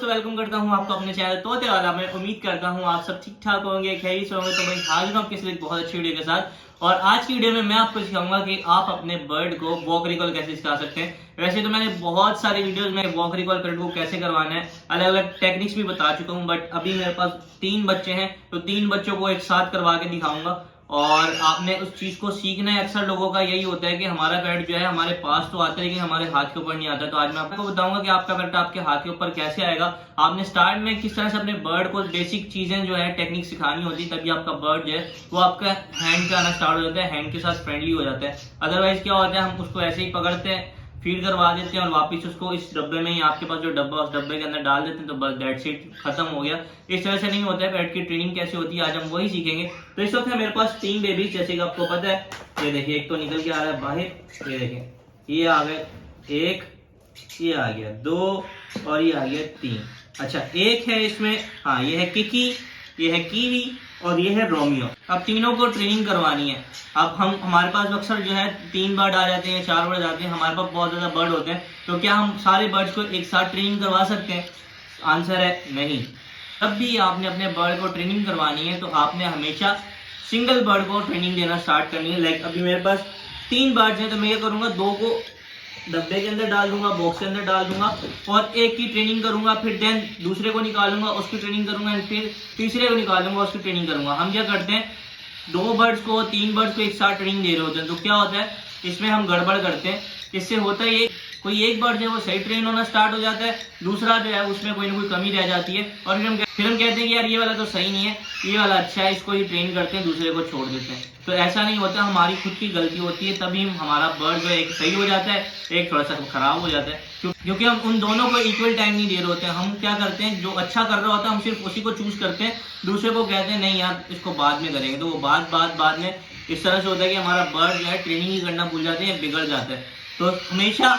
Welcome करता हूँ आपको अपने चैनल तोते वाला में। उम्मीद करता हूँ आप सब ठीक ठाक होंगे, खैरियत से होंगे। तो भाई हाजिर हूँ आपके लिए बहुत अच्छी वीडियो के साथ। और आज की वीडियो में मैं आपको सिखाऊंगा कि आप अपने बर्ड को वॉक रिकॉल कैसे सिखा सकते हैं। वैसे तो मैंने बहुत सारी वीडियोस में वॉक रिकॉल पेरेंट को कैसे करवाना है अलग अलग टेक्निक्स भी बता चुका हूँ, बट अभी मेरे पास 3 बच्चे हैं तो 3 बच्चों को एक साथ करवा के दिखाऊंगा। और आपने उस चीज को सीखना है। अक्सर लोगों का यही होता है कि हमारा पेट जो है हमारे पास तो आता है लेकिन हमारे हाथ के ऊपर नहीं आता। तो आज मैं आपको बताऊंगा कि आपका पेट आपके हाथ के ऊपर कैसे आएगा। आपने स्टार्ट में किस तरह से अपने बर्ड को बेसिक चीजें जो है टेक्निक सिखानी होती है, तभी आपका बर्ड जो है वो आपका हैंड पे आना स्टार्ट हो जाता है, हैंड के साथ फ्रेंडली हो जाता है। अदरवाइज क्या होता है, हम उसको ऐसे ही पकड़ते हैं, फीड करवा देते हैं और वापस उसको इस डब्बे में ही आपके पास जो डब्बा उस डब्बे के अंदर डाल देते हैं, तो बस दैट्स इट, खत्म हो गया। इस तरह से नहीं होता है। पेट की ट्रेनिंग कैसे होती है आज हम वही सीखेंगे। तो इस वक्त है मेरे पास 3 बेबीज, जैसे कि आपको पता है। ये देखिए, एक तो निकल के आ रहा है बाहर, ये देखिए, ये आ गए 1, ये आ गया 2 और ये आ गया 3। अच्छा, एक है इसमें, हाँ, ये है किकी, ये है कीवी और ये है रोमियो। अब तीनों को ट्रेनिंग करवानी है। अब हमारे पास अक्सर जो है 3 बर्ड आ जाते हैं, 4 बर्ड आते हैं, हमारे पास बहुत ज्यादा बर्ड होते हैं। तो क्या हम सारे बर्ड्स को एक साथ ट्रेनिंग करवा सकते हैं? आंसर है नहीं। तब भी आपने अपने बर्ड को ट्रेनिंग करवानी है तो आपने हमेशा सिंगल बर्ड को ट्रेनिंग देना स्टार्ट करनी है। लाइक अभी मेरे पास 3 बर्ड्स हैं तो मैं ये करूंगा, 2 को डब्बे के अंदर डाल दूंगा, बॉक्स के अंदर डाल दूंगा और एक की ट्रेनिंग करूंगा, फिर देन दूसरे को निकालूंगा, उसकी ट्रेनिंग करूंगा, फिर तीसरे को निकालूंगा, उसकी ट्रेनिंग करूंगा। हम क्या करते हैं, 2 बर्ड्स को 3 बर्ड्स को एक साथ ट्रेनिंग दे रहे होते हैं। तो क्या होता है, इसमें हम गड़बड़ करते हैं। इससे होता है ये, कोई एक बर्ड जो है वो सही ट्रेन होना स्टार्ट हो जाता है, दूसरा जो है उसमें कोई ना कोई कमी रह जाती है और फिर हम कहते हैं कि यार ये वाला तो सही नहीं है, ये वाला अच्छा है, इसको ही ट्रेन करते हैं, दूसरे को छोड़ देते हैं। तो ऐसा नहीं होता, हमारी खुद की गलती होती है, तभी हमारा बर्ड जो है एक सही हो जाता है, एक थोड़ा सा खराब हो जाता है, क्योंकि हम उन दोनों को इक्वल टाइम नहीं दे रहे होते हैं। हम क्या करते हैं, जो अच्छा कर रहा होता है हम सिर्फ उसी को चूज करते हैं, दूसरे को कहते हैं नहीं यार इसको बाद में करेंगे। तो वो बाद में इस तरह से होता है कि हमारा बर्ड जो है ट्रेनिंग ही करना भूल जाते हैं, बिगड़ जाता है। तो हमेशा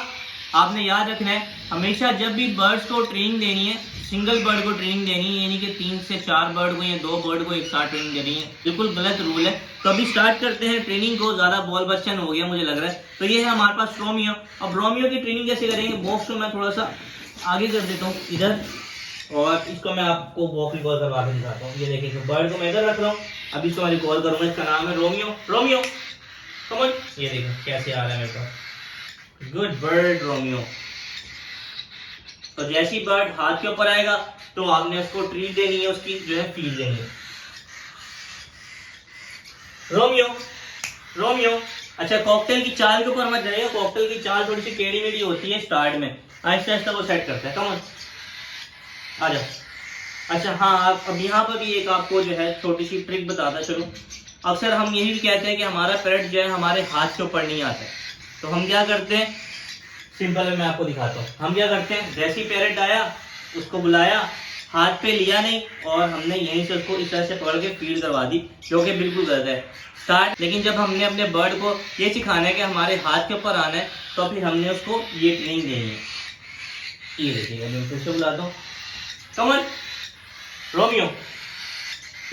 आपने याद रखना है, हमेशा जब भी बर्ड्स को ट्रेनिंग देनी है, सिंगल बर्ड को ट्रेनिंग देनी है, यानी कि 3 से 4 बर्ड को या 2 बर्ड को एक साथ ट्रेनिंग देनी है। बिल्कुल गलत रूल है। तो अभी स्टार्ट करते हैं ट्रेनिंग को। ज्यादा बॉल बच्चन हो गया मुझे लग रहा है। तो ये है हमारे पास रोमियो। अब रोमियो की ट्रेनिंग कैसे करेंगे, बॉक्स को मैं थोड़ा सा आगे कर देता हूँ इधर, और इसको मैं आपको वॉक रिकॉल करवा के दिखाता हूँ। ये देखिए, तो बर्ड को मैं इधर रख रहा हूँ, अभी इसको मैं रिकॉल करूंगा। इसका नाम है रोमियो। रोमियो कम ऑन, ये देखिए कैसे आ रहा है मेरे पास। Good bird Romeo. तो जैसी बर्ड हाथ के ऊपर आएगा तो आपने उसको ट्रीट देनी है, उसकी जो है फीड देनी है। Romeo Romeo. अच्छा, कॉकटेल की चाल के ऊपर मत जाइएगा, कॉकटेल की चाल थोड़ी सी टेढ़ी मेढ़ी होती है स्टार्ट में, आहिस्ता आहिस्ता वो सेट करता है। कम ऑन, आ जाओ। अच्छा हाँ, अब यहाँ पर भी एक आपको जो है छोटी सी ट्रिक बताता चलो। अक्सर हम यही भी कहते हैं कि हमारा पैरट जो है हमारे हाथ के ऊपर नहीं आता है। तो हम क्या करते हैं, सिंपल है, मैं आपको दिखाता हूँ। हम क्या करते हैं, जैसी पैरट आया उसको बुलाया, हाथ पे लिया नहीं और हमने यहीं से उसको इस तरह से पकड़ के फीड करवा दी, जो कि बिल्कुल गलत है स्टार्ट। लेकिन जब हमने अपने बर्ड को ये सिखाना है कि हमारे हाथ के ऊपर आना है, तो फिर हमने उसको ये ट्रेनिंग देनी है। ये देखिएगा, मैं फिर से बुलाता हूँ। Come on Romeo.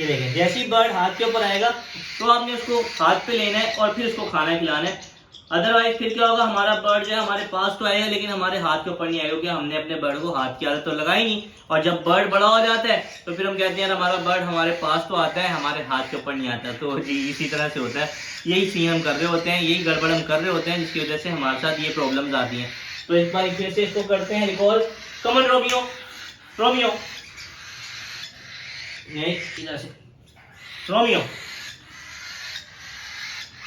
ये देखें, जैसी बर्ड हाथ के ऊपर आएगा तो आपने उसको हाथ पे लेना है और फिर उसको खाना खिलाना है। अदरवाइज फिर क्या होगा, हमारा बर्ड जो है हमारे पास तो आएगा लेकिन हमारे हाथ के ऊपर नहीं आएगा, क्योंकि हमने अपने बर्ड को हाथ की आदत तो लगाई नहीं। और जब बर्ड बड़ा हो जाता है तो फिर हम कहते हैं हमारा बर्ड हमारे पास तो आता है, हमारे हाथ के ऊपर नहीं आता। तो जी इसी तरह से होता है, यही सीन हम कर रहे होते हैं, यही गड़बड़ हम कर रहे होते हैं, जिसकी वजह से हमारे साथ ये प्रॉब्लम्स आती हैं। तो इस बार फिर से इसको करते हैं recall. Come on Romeo. Romeo इधर से, रोमियो।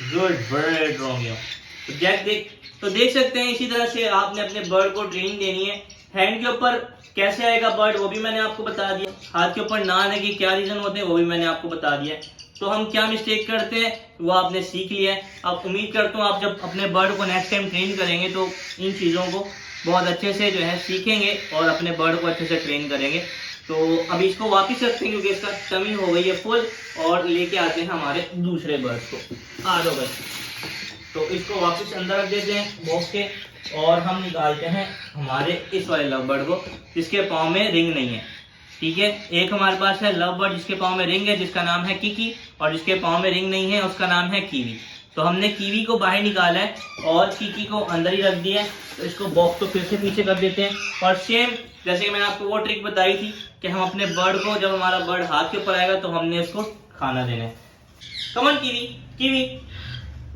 Good bird Romeo. तो देख सकते हैं, इसी तरह से आपने अपने बर्ड को ट्रेनिंग देनी है। हैंड के ऊपर कैसे आएगा बर्ड वो भी मैंने आपको बता दिया, हाथ के ऊपर ना आने के क्या रीजन होते हैं वो भी मैंने आपको बता दिया। तो हम क्या मिस्टेक करते हैं वो आपने सीख लिया है। अब उम्मीद करता हूँ आप जब अपने बर्ड को नेक्स्ट टाइम ट्रेन करेंगे तो इन चीज़ों को बहुत अच्छे से जो है सीखेंगे और अपने बर्ड को अच्छे से ट्रेन करेंगे। तो अभी इसको वापस रखते हैं क्योंकि इसका टमी हो गई है फुल, और लेके आते हैं हमारे दूसरे बर्ड को। आ जाओ बस। तो इसको वापस अंदर रख देते हैं बॉक्स के, और हम निकालते हैं हमारे इस वाले लव बर्ड को जिसके पाँव में रिंग नहीं है। ठीक है, एक हमारे पास है लव बर्ड जिसके पाँव में रिंग है, जिसका नाम है किकी, और जिसके पाँव में रिंग नहीं है उसका नाम है कीवी। तो हमने कीवी को बाहर निकाला है और कीकी को अंदर ही रख दिया है। तो इसको बॉक्स को फिर से पीछे कर देते हैं और सेम जैसे कि मैंने आपको वो ट्रिक बताई थी कि हम अपने बर्ड को, जब हमारा बर्ड हाथ के ऊपर आएगा तो हमने उसको खाना देना है। कमन कीवी, कीवी,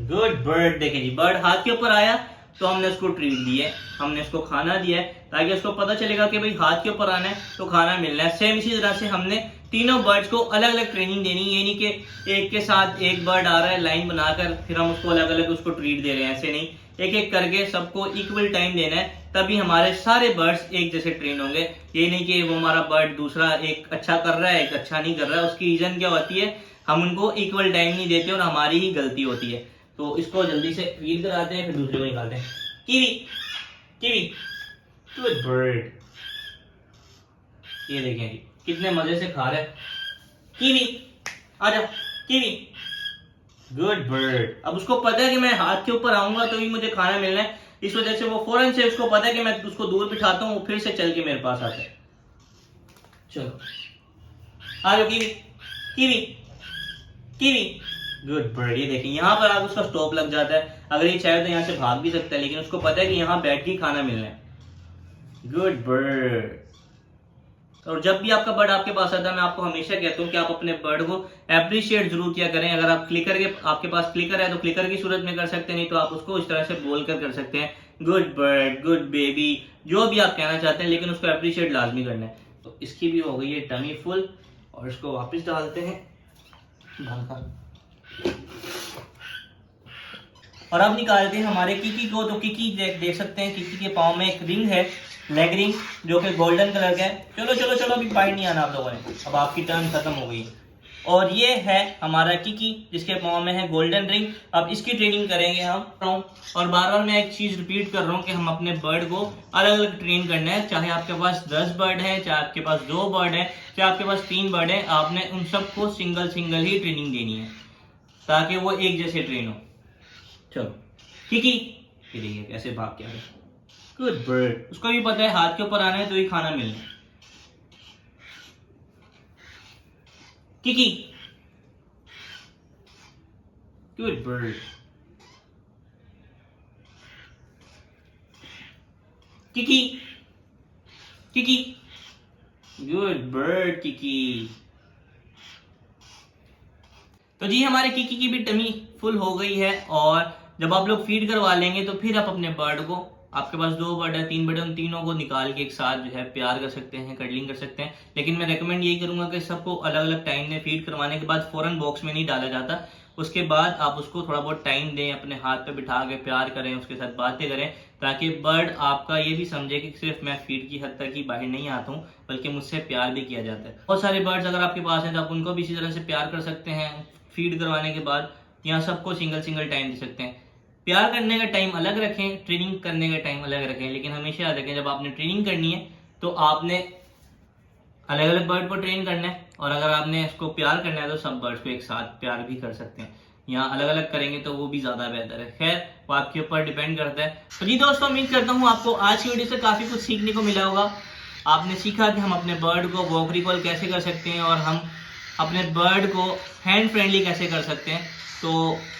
गुड बर्ड। देखिए जी, बर्ड हाथ के ऊपर आया तो हमने उसको ट्रीट दिया है, हमने उसको खाना दिया है, ताकि उसको पता चलेगा कि भाई हाथ के ऊपर आना है तो खाना मिलना है। सेम इसी तरह से हमने तीनों बर्ड्स को अलग अलग ट्रेनिंग देनी है। ये नहीं कि एक के साथ एक बर्ड आ रहा है लाइन बनाकर फिर हम उसको अलग अलग उसको ट्रीट दे रहे हैं, ऐसे नहीं, एक एक करके सबको इक्वल टाइम देना है, तभी हमारे सारे बर्ड्स एक जैसे ट्रेन होंगे। ये नहीं कि वो हमारा बर्ड दूसरा एक अच्छा कर रहा है एक अच्छा नहीं कर रहा है। उसकी रीजन क्या होती है, हम उनको इक्वल टाइम नहीं देते और हमारी ही गलती होती है। तो इसको जल्दी से फीड कराते हैं, फिर दूसरे को निकालते हैं। Kiwi, kiwi, good bird. ये देखें जी कितने मजे से खा रहा है। कीवी, आजा, कीवी, गुड बर्ड। अब उसको पता है कि मैं हाथ के ऊपर आऊंगा तो ही मुझे खाना मिलना है, इस वजह से वो फौरन से, उसको पता है कि मैं उसको दूर बिठाता हूँ, वो फिर से चल के मेरे पास आता है। चलो आ जाओ kiwi, kiwi, kiwi, good bird. ये देखिए यहाँ पर आप उसका स्टॉप लग जाता है। अगर ये चाहे तो यहाँ से भाग भी सकता है, लेकिन उसको पता है कि यहाँ बैठ के खाना मिलना है। Good bird. और जब भी आपका बर्ड आपके पास आता है, मैं आपको हमेशा कहता हूँ कि आप अपने बर्ड को अप्रिशिएट जरूर किया करें। अगर आप क्लिकर के, आपके पास क्लिकर है तो क्लिकर की सूरत में कर सकते हैं, नहीं तो आप उसको इस तरह से बोल कर सकते हैं, गुड बर्ड, गुड बेबी, जो भी आप कहना चाहते हैं, लेकिन उसको अप्रिशिएट लाजमी करना है। तो इसकी भी हो गई है टमी फुल, और इसको वापस डालते हैं और अब निकालते हैं हमारे किकी को। तो किकी देख सकते हैं, किकी के पाँव में एक रिंग है, लेग रिंग, जो कि गोल्डन कलर का है। चलो चलो चलो, अभी बाइट नहीं आना आप लोगों ने, अब आपकी टर्न खत्म हो गई। और ये है हमारा किकी, जिसके पाँव में है गोल्डन रिंग। अब इसकी ट्रेनिंग करेंगे हम। और बार बार मैं एक चीज रिपीट कर रहा हूँ कि हम अपने बर्ड को अलग अलग ट्रेन करना है। चाहे आपके पास 10 बर्ड है, चाहे आपके पास 2 बर्ड है, चाहे आपके पास 3 बर्ड है, आपने उन सबको सिंगल सिंगल ही ट्रेनिंग देनी है, ताकि वो एक जैसे ट्रेन हो। चलो किकी, ये देखिए कैसे भाग के आ रहा है, गुड बर्ड। उसको भी पता है हाथ के ऊपर आना है तो ही खाना मिलना है। Kiki, good bird. Kiki, Kiki, good bird Kiki. तो जी हमारे किकी की भी टमी फुल हो गई है। और जब आप लोग फीड करवा लेंगे तो फिर आप अपने बर्ड को, आपके पास 2 बर्ड है 3 बर्ड है, उन तीनों को निकाल के एक साथ जो है प्यार कर सकते हैं, कडलिंग कर सकते हैं। लेकिन मैं रेकमेंड यही करूंगा कि सबको अलग अलग टाइम में फीड करवाने के बाद फौरन बॉक्स में नहीं डाला जाता। उसके बाद आप उसको थोड़ा बहुत टाइम दें, अपने हाथ पे बिठा के प्यार करें, उसके साथ बातें करें, ताकि बर्ड आपका ये भी समझे कि सिर्फ मैं फीड की हद तक ही बाहर नहीं आता हूँ, बल्कि मुझसे प्यार भी किया जाता है। बहुत सारे बर्ड्स अगर आपके पास हैं तो आप उनको भी इसी तरह से प्यार कर सकते हैं फीड करवाने के बाद, या सबको सिंगल सिंगल टाइम दे सकते हैं। प्यार करने का टाइम अलग रखें, ट्रेनिंग करने का टाइम अलग रखें, लेकिन हमेशा याद रखें जब आपने ट्रेनिंग करनी है तो आपने अलग अलग बर्ड को ट्रेन करना है, और अगर आपने इसको प्यार करना है तो सब बर्ड्स को एक साथ प्यार भी कर सकते हैं। यहाँ अलग अलग करेंगे तो वो भी ज्यादा बेहतर है। खैर वो आपके ऊपर डिपेंड करता है। तो जी दोस्तों, उम्मीद करता हूँ आपको आज की वीडियो से काफी कुछ सीखने को मिला होगा। आपने सीखा कि हम अपने बर्ड को वॉक रिकॉल कैसे कर सकते हैं, और हम अपने बर्ड को हैंड फ्रेंडली कैसे कर सकते हैं। तो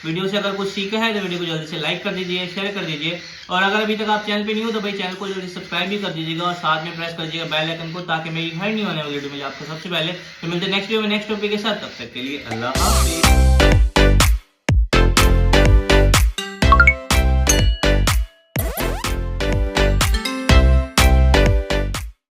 वीडियो से अगर कुछ सीखा है तो वीडियो को जल्दी से लाइक कर दीजिए, शेयर कर दीजिए, और अगर अभी तक आप चैनल पे नहीं हो तो भाई चैनल को जल्दी सब्सक्राइब भी कर दीजिएगा, और साथ में प्रेस कर दीजिएगा बेल आइकन को, ताकि मेरी हर न्यू आने वाली वीडियो मिले आपको सबसे पहले। तो मिलते हैं नेक्स्ट वीडियो में नेक्स्ट टॉपिक के साथ, तब तक के लिए अल्लाह हाफिज़।